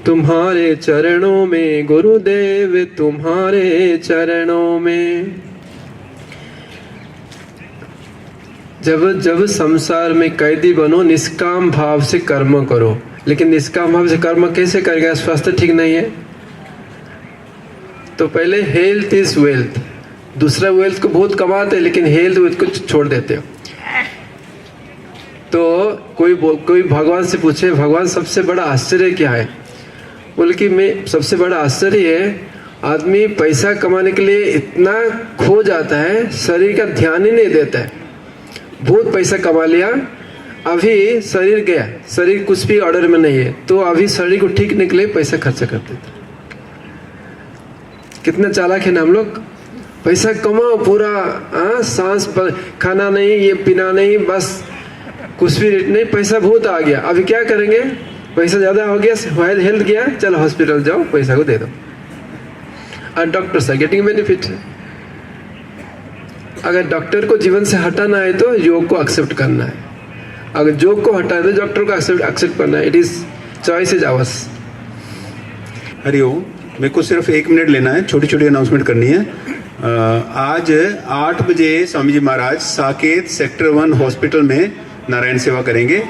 तुम्हारे चरणों में, गुरुदेव तुम्हारे चरणों में। जब जब संसार में कैदी बनो, निष्काम भाव से कर्म करो। लेकिन निष्काम भाव से कर्म कैसे करेगा? स्वास्थ्य ठीक नहीं है तो पहले हेल्थ इज वेल्थ, दूसरा वेल्थ को बहुत कमाते हैं लेकिन हेल्थ वेल्थ को छोड़ देते हो। तो कोई भगवान से पूछे, भगवान सबसे बड़ा आश्चर्य क्या है? बोले कि मैं सबसे बड़ा आश्चर्य है, आदमी पैसा कमाने के लिए इतना खो जाता है, शरीर का ध्यान ही नहीं देता है। बहुत पैसा कमा लिया, अभी शरीर गया, शरीर कुछ भी ऑर्डर में नहीं है, तो अभी शरीर को ठीक निकले पैसा खर्चा कर देते। कितना चालाक है ना हम लोग। पैसा कमाओ पूरा, सांस पर खाना नहीं, ये पीना नहीं, बस कुछ भी रेट नहीं, पैसा बहुत आ गया। अभी क्या करेंगे? पैसा ज़्यादा हो गया, हेल्थ गया, चलो हॉस्पिटल जाओ, पैसा को दे दो, और डॉक्टर्स आर गेटिंग बेनिफिट। अगर डॉक्टर को जीवन से हटाना है तो योग को एक्सेप्ट करना है, अगर योग को हटाना है तो डॉक्टर को एक्सेप्ट करना है। It is choice is ours. Hariom, मेरे को सिर्फ 1 मिनट लेना है, छोटी छोटी अनाउंसमेंट करनी है। आज 8 बजे स्वामी जी महाराज साकेत सेक्टर 1 हॉस्पिटल में नारायण सेवा करेंगे।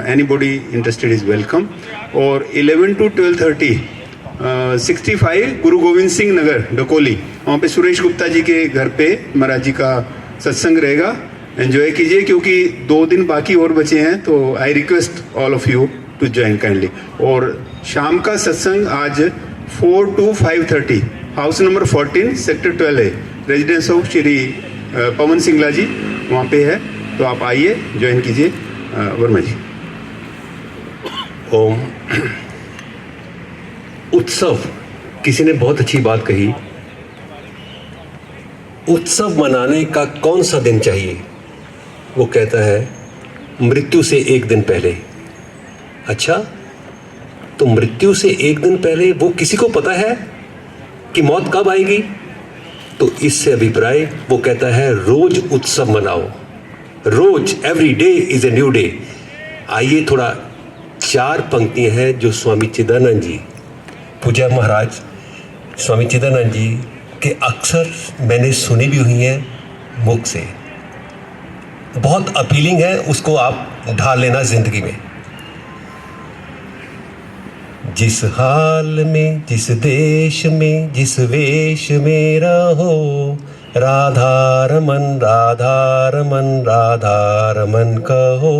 Anybody interested is welcome. और 11 to 12:30 65 गुरु गोविंद सिंह नगर डकोली, वहाँ पे सुरेश गुप्ता जी के घर पे महाराज जी का सत्संग रहेगा। एंजॉय कीजिए, क्योंकि 2 दिन बाकी और बचे हैं, तो I request all of you to join kindly. और शाम का सत्संग आज 4 to 5:30 हाउस नंबर 14 सेक्टर 12 है, रेजिडेंस ऑफ श्री पवन सिंगला जी वहाँ पे है, तो आप आइए, ज्वाइन कीजिए। वर्मा जी। ओम। उत्सव, किसी ने बहुत अच्छी बात कही, उत्सव मनाने का कौन सा दिन चाहिए? वो कहता है मृत्यु से 1 दिन पहले। अच्छा, तो मृत्यु से 1 दिन पहले वो किसी को पता है कि मौत कब आएगी? तो इससे अभिप्राय वो कहता है रोज उत्सव मनाओ, रोज, every day is a new day. आइए, थोड़ा 4 पंक्तियां हैं जो स्वामी चिदानंद जी, पूज्य महाराज स्वामी चिदानंद जी के अक्सर मैंने सुनी भी हुई हैं मुख से, बहुत अपीलिंग है, उसको आप ढाल लेना जिंदगी में। जिस हाल में, जिस देश में, जिस वेश में रहो, राधा रमन, राधा रमन, राधा रमन कहो।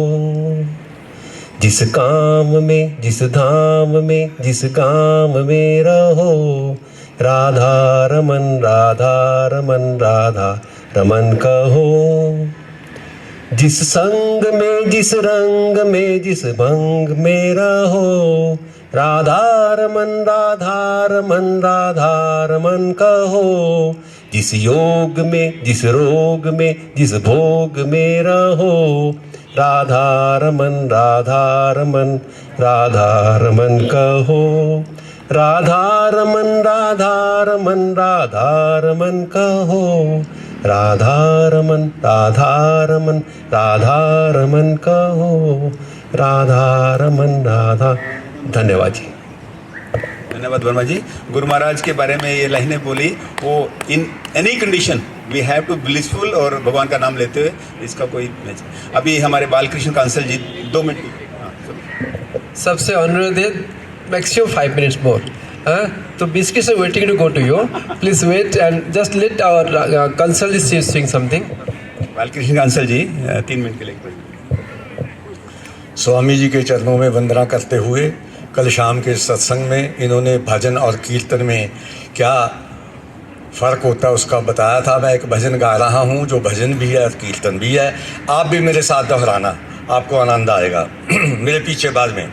जिस काम में, जिस धाम में, जिस गाम में रहो, राधा रमन, राधा रमन, राधा रमन कहो। जिस संग में, जिस रंग में, जिस भंग में रहो, राधा रमन, राधा रमन, राधा रमन कहो। जिस योग में, जिस रोग में, जिस भोग में रहो, राधा रमन, राधा रमन, राधा रमन कहो। राधा रमन, राधा रमन, राधा रमन कहो। राधा रमन, राधा रमन, राधा रमन कहो। राधा रमन, राधा। धन्यवाद जी। धन्यवाद वर्मा जी। गुरु महाराज के बारे में ये लाइनें बोली, वो in any condition we have to blissful, और भगवान का नाम लेते हुए, इसका कोई अभी हमारे बालकृष्ण कांसल जी 2 मिनट सबसे अनुरोध है, मैक्सिमम 5 minutes मोर। तो biscuits are waiting to go to you. Please wait and just let our counsel is saying something. Balkrishna Kansal ji 3 minute के लिए। स्वामी जी के चरणों में वंदना करते हुए, कल शाम के सत्संग में इन्होंने भजन और कीर्तन में क्या फ़र्क होता है उसका बताया था। मैं एक भजन गा रहा हूँ जो भजन भी है और कीर्तन भी है, आप भी मेरे साथ दोहराना। आपको आनंद आएगा। मेरे पीछे बाद में।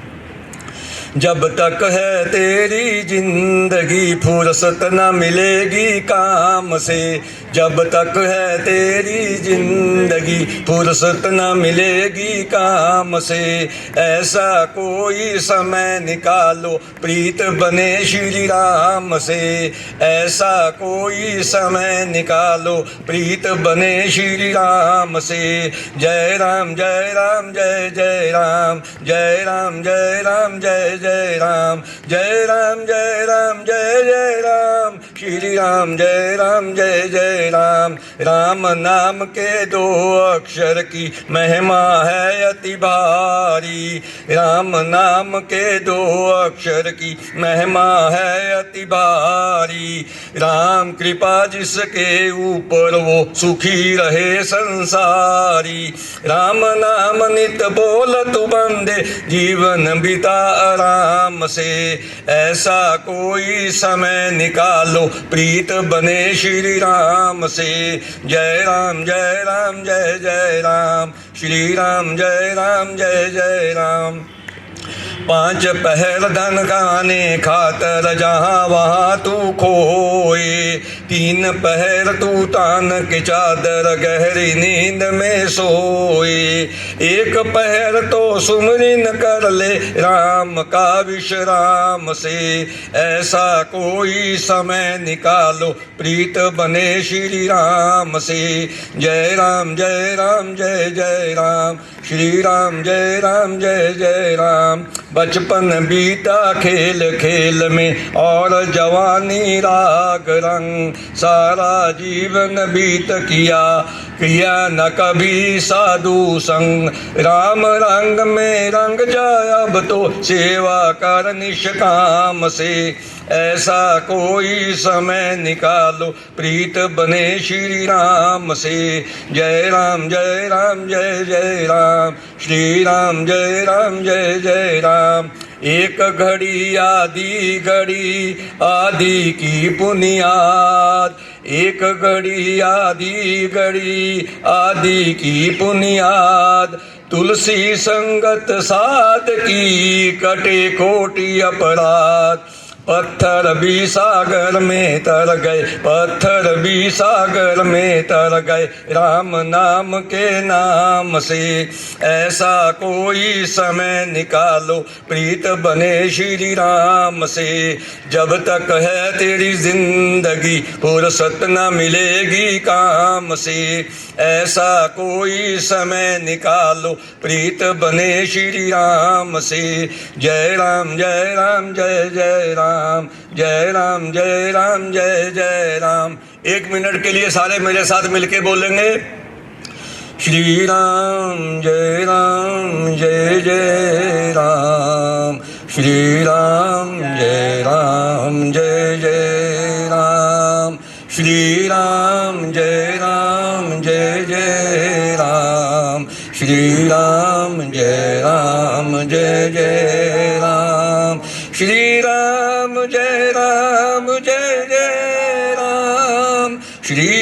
जब तक है तेरी जिंदगी फुर्सत न मिलेगी काम से, जब तक है तेरी जिंदगी फुर्सत न मिलेगी काम से, ऐसा कोई समय निकालो प्रीत बने श्री राम से, ऐसा कोई समय निकालो प्रीत बने श्री राम से। जय राम जय राम जय जय राम, जय राम जय राम जय जय राम, जय राम जय राम जय जय राम, श्री राम जय राम जय जय राम। राम नाम के दो अक्षर की महिमा है अति भारी, राम नाम के दो अक्षर की महिमा है अति भारी। राम कृपा जिसके ऊपर वो सुखी रहे संसारी, राम नाम नित बोल तू बंदे जीवन बिता आराम से, ऐसा कोई समय निकालो प्रीत बने श्री राम से। जय राम जय राम जय जय राम, श्री राम जय राम जय जय राम। पांच पहर धन खाने खातर जहाँ वहाँ तू खोए, तीन पहर तू तान के चादर गहरी नींद में सोए, एक पहर तो सुमरिन कर ले राम का विश्राम से, ऐसा कोई समय निकालो प्रीत बने श्री राम से। जय राम जय राम जय जय राम, श्री राम जय राम जय जय राम। बचपन बीता खेल खेल में और जवानी राग रंग, सारा जीवन बीत किया किया न कभी साधु संग, राम रंग में रंग जाए अब तो सेवा कर निष्काम से, ऐसा कोई समय निकालो प्रीत बने श्री राम से। जय राम जय राम जय जय राम, श्री राम जय राम जय जय राम। एक घड़ी आधी घड़ी आदि की बुनियाद, एक घड़ी आधी घड़ी आदि की बुनियाद, तुलसी संगत साध की कटे कोटि अपराध, पत्थर भी सागर में तर गए, पत्थर भी सागर में तर गए राम नाम के नाम से, ऐसा कोई समय निकालो प्रीत बने श्री राम से। जब तक है तेरी जिंदगी फुर्सत न मिलेगी काम से, ऐसा कोई समय निकालो प्रीत बने श्री राम से। जय राम जय राम जय जय राम, जय राम जय राम जय जय राम। 1 मिनट के लिए सारे मेरे साथ मिलके बोलेंगे, श्री राम जय जय राम, श्री राम जय जय राम, श्री राम जय जय राम, श्री राम जय जय राम, श्री राम जय जय राम, श्री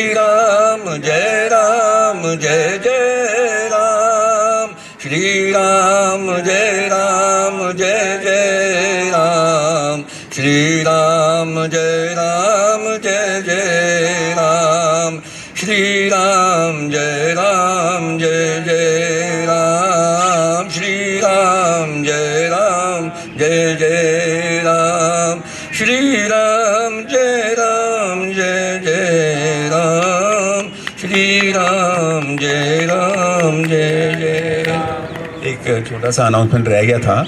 राम जय जय राम, श्री राम जय जय राम, श्री राम जय जय राम, श्री राम जय जय राम, श्री राम जय जय राम, श्री राम जय जय राम, श्री राम जय जय राम। एक छोटा सा अनाउंसमेंट रह गया था,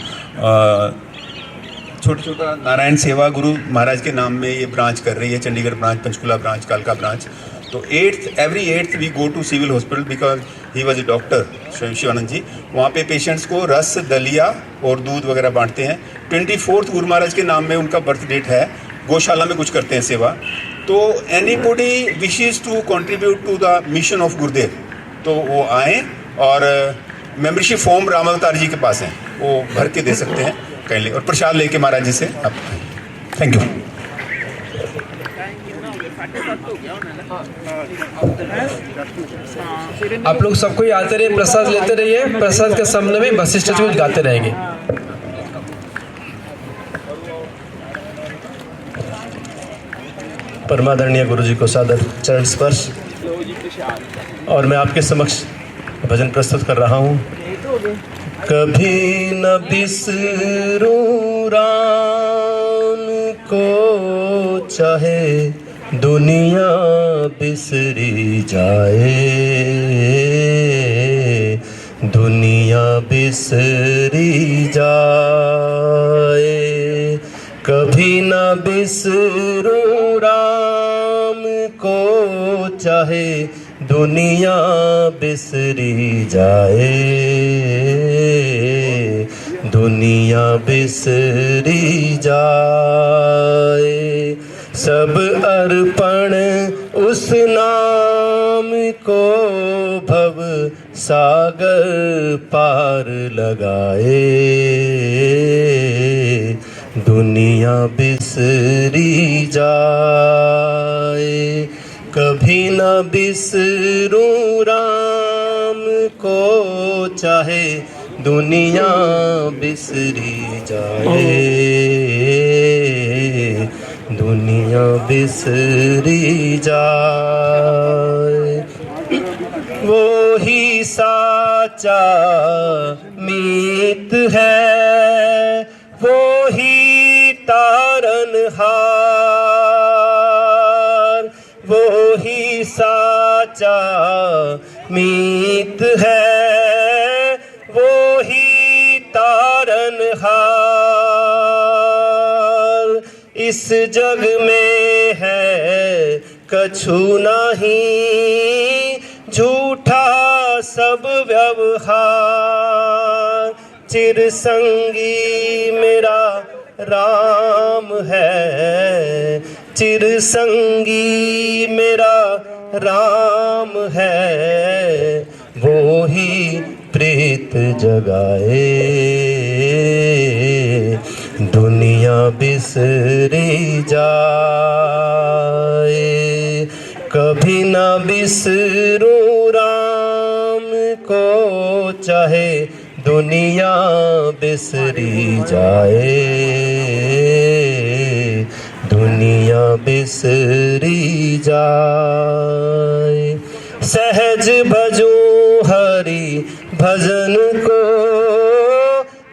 छोटा नारायण सेवा गुरु महाराज के नाम में ये ब्रांच कर रही है, चंडीगढ़ ब्रांच, पंचकुला ब्रांच, कालका ब्रांच। तो every 8th we go to civil hospital because he was a doctor Shivanand ji. वहाँ पे पेशेंट्स को रस, दलिया और दूध वगैरह बांटते हैं। 24 गुरु महाराज के नाम में उनका बर्थ डेट है। गौशाला में कुछ करते हैं सेवा। तो anybody wishes to contribute to the mission of Gurudev तो वो आएँ, और मेंबरशिप फॉर्म राम अवतार जी के पास है, वो भर के दे सकते हैं कहीं, और प्रसाद लेके महाराज जी से आप। Thank you. आप लोग सबको ही आते रहिए, प्रसाद लेते रहिए, प्रसाद के सामने में वशिष्ठ जी कुछ गाते रहेंगे। परमादरणीय गुरु जी को सादर चरण स्पर्श। और मैं आपके समक्ष भजन प्रस्तुत कर रहा हूँ। कभी न बिसरूं राम को, चाहे दुनिया बिसरी जाए, दुनिया बिसरी जाए। कभी न बिसरूं राम को, चाहे दुनिया बिसरी जाए, दुनिया बिसरी जाए। सब अर्पण उस नाम को, भव सागर पार लगाए, दुनिया बिसरी जाए। कभी न बिसरूं राम को, चाहे दुनिया बिसरी जाए, दुनिया बिसरी जाए। वो ही साचा मीत है, वो ही तारनहार, वो ही साचा मीत है, वो ही तारनहार। इस जग में है कछु नहीं, झूठा सब व्यवहार। चिरसंगी मेरा राम है, चिरसंगी मेरा राम है, वो ही प्रीत जगाए, दुनिया बिसरी जाए। कभी न बिसरूं राम को, चाहे दुनिया बिसरी जाए, दुनिया बिसरी जाए। सहज भजूं हरि भजन को,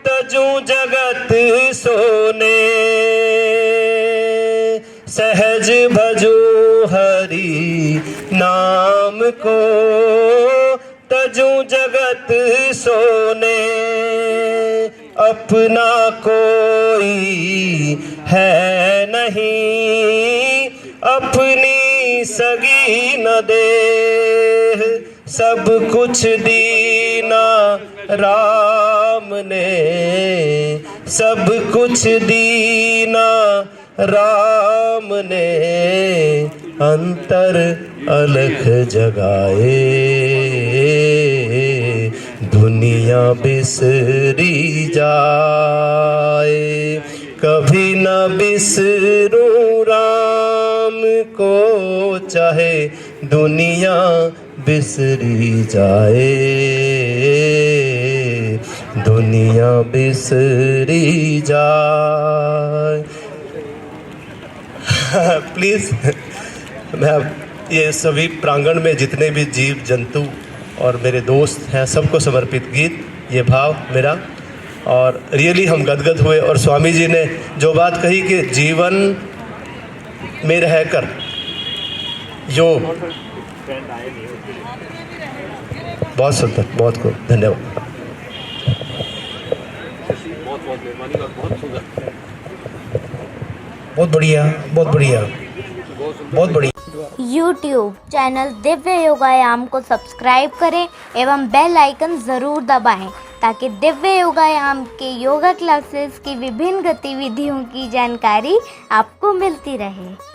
तजूं जगत सोने। सहज भजूं हरि नाम को, तजूं जगत सोने। अपना कोई है नहीं, अपनी सगी न दे। सब कुछ दीना राम ने, सब कुछ दीना राम ने। अंतर अलख जगाए, दुनिया बिसरी जाए। कभी न बिसरूं राम को, चाहे दुनिया बिसरी जाए, दुनिया बिसरी जाए। प्लीज़ मैं ये सभी प्रांगण में जितने भी जीव जंतु और मेरे दोस्त हैं, सबको समर्पित गीत, ये भाव मेरा। और रियली हम गदगद हुए। और स्वामी जी ने जो बात कही कि जीवन में रहकर योग, बहुत सुंदर, बहुत खूब, धन्यवाद। बहुत बढ़िया, बहुत बढ़िया, बहुत बढ़िया। YouTube चैनल दिव्य योगायाम को सब्सक्राइब करें एवं बेल आइकन ज़रूर दबाएं ताकि दिव्य योगायाम के योगा क्लासेस की विभिन्न गतिविधियों की जानकारी आपको मिलती रहे।